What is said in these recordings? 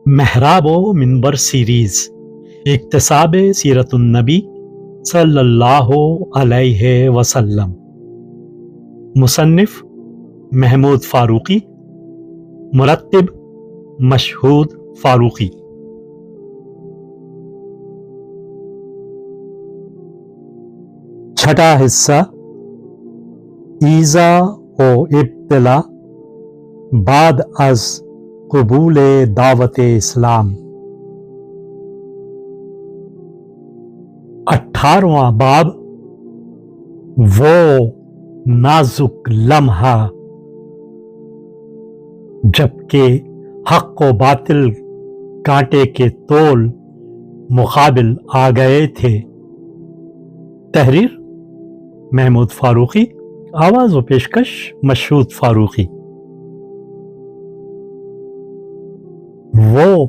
محراب و منبر سیریز اکتساب سیرت النبی صلی اللہ علیہ وسلم، مصنف محمود فاروقی، مرتب مشہود فاروقی۔ چھٹا حصہ، ایذا و ابتلا بعد از قبول دعوت اسلام۔ 18واں باب، وہ نازک لمحہ جبکہ حق و باطل کانٹے کے تول مقابل آ گئے تھے۔ تحریر محمود فاروقی، آواز و پیشکش مشہود فاروقی۔ وہ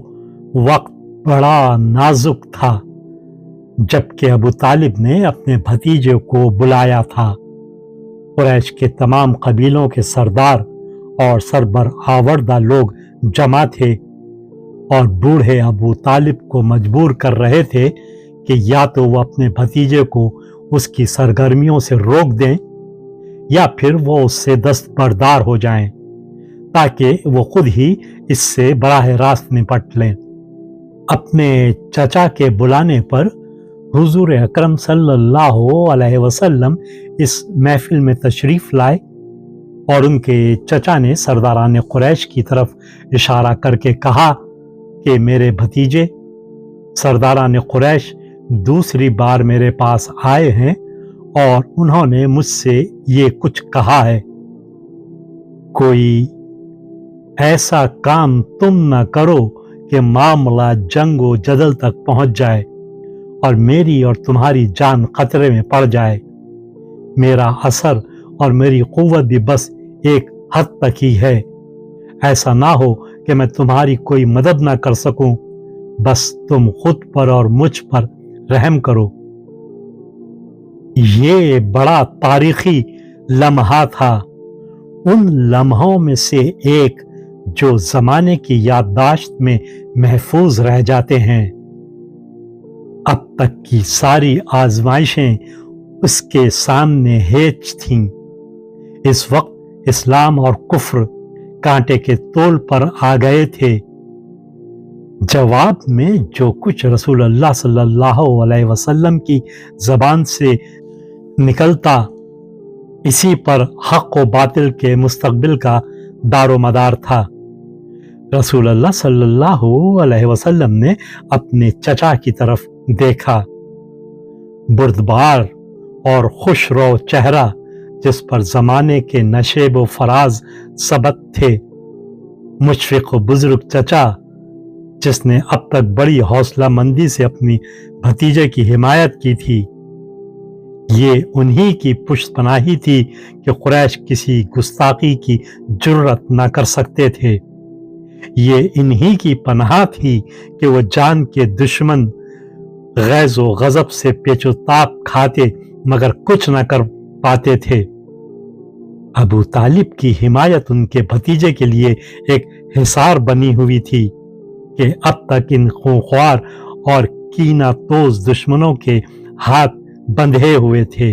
وقت بڑا نازک تھا جبکہ ابو طالب نے اپنے بھتیجے کو بلایا تھا۔ قریش کے تمام قبیلوں کے سردار اور سربرآوردہ لوگ جمع تھے اور بوڑھے ابو طالب کو مجبور کر رہے تھے کہ یا تو وہ اپنے بھتیجے کو اس کی سرگرمیوں سے روک دیں یا پھر وہ اس سے دستبردار ہو جائیں تاکہ وہ خود ہی اس سے براہ راست نپٹ لیں۔ اپنے چچا کے بلانے پر حضور اکرم صلی اللہ علیہ وسلم اس محفل میں تشریف لائے اور ان کے چچا نے سرداران قریش کی طرف اشارہ کر کے کہا کہ میرے بھتیجے سرداران قریش دوسری بار میرے پاس آئے ہیں اور انہوں نے مجھ سے یہ کچھ کہا ہے، کوئی ایسا کام تم نہ کرو کہ معاملہ جنگ و جدل تک پہنچ جائے اور میری اور تمہاری جان خطرے میں پڑ جائے۔ میرا اثر اور میری قوت بھی بس ایک حد تک ہی ہے، ایسا نہ ہو کہ میں تمہاری کوئی مدد نہ کر سکوں، بس تم خود پر اور مجھ پر رحم کرو۔ یہ بڑا تاریخی لمحہ تھا، ان لمحوں میں سے ایک جو زمانے کی یادداشت میں محفوظ رہ جاتے ہیں۔ اب تک کی ساری آزمائشیں اس کے سامنے ہیچ تھیں۔ اس وقت اسلام اور کفر کانٹے کے تول پر آ گئے تھے۔ جواب میں جو کچھ رسول اللہ صلی اللہ علیہ وسلم کی زبان سے نکلتا، اسی پر حق و باطل کے مستقبل کا دار و مدار تھا۔ رسول اللہ صلی اللہ علیہ وسلم نے اپنے چچا کی طرف دیکھا، بردبار اور خوش رو چہرہ جس پر زمانے کے نشیب و فراز ثبت تھے، مشفق و بزرگ چچا جس نے اب تک بڑی حوصلہ مندی سے اپنی بھتیجے کی حمایت کی تھی۔ یہ انہی کی پشت پناہی تھی کہ قریش کسی گستاخی کی جرت نہ کر سکتے تھے۔ یہ انہی کی پناہ تھی کہ وہ جان کے دشمن غیظ و غضب سے پیچ و تاب کھاتے مگر کچھ نہ کر پاتے تھے۔ ابو طالب کی حمایت ان کے بھتیجے کے لیے ایک حصار بنی ہوئی تھی کہ اب تک ان خونخوار اور کینہ توز دشمنوں کے ہاتھ بندھے ہوئے تھے،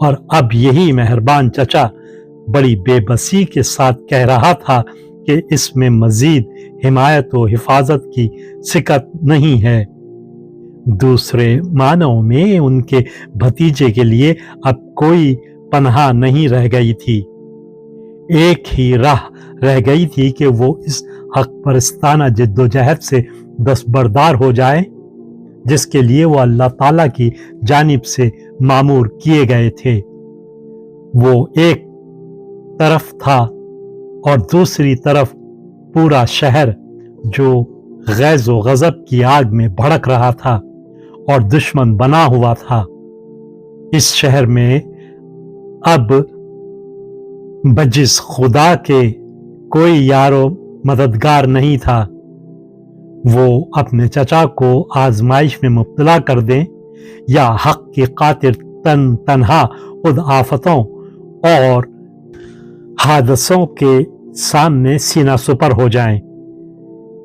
اور اب یہی مہربان چچا بڑی بے بسی کے ساتھ کہہ رہا تھا کہ اس میں مزید حمایت و حفاظت کی سکت نہیں ہے۔ دوسرے معنوں میں ان کے بھتیجے کے لیے اب کوئی پناہ نہیں رہ گئی تھی، ایک ہی راہ رہ گئی تھی کہ وہ اس حق پرستانہ جد و جہد سے دستبردار ہو جائے جس کے لیے وہ اللہ تعالیٰ کی جانب سے مامور کیے گئے تھے۔ وہ ایک طرف تھا اور دوسری طرف پورا شہر جو غیظ و غضب کی آگ میں بھڑک رہا تھا اور دشمن بنا ہوا تھا۔ اس شہر میں اب بجز خدا کے کوئی یار و مددگار نہیں تھا۔ وہ اپنے چچا کو آزمائش میں مبتلا کر دیں یا حق کی خاطر تنہا خود آفتوں اور حادثوں کے سامنے سینہ سپر ہو جائیں۔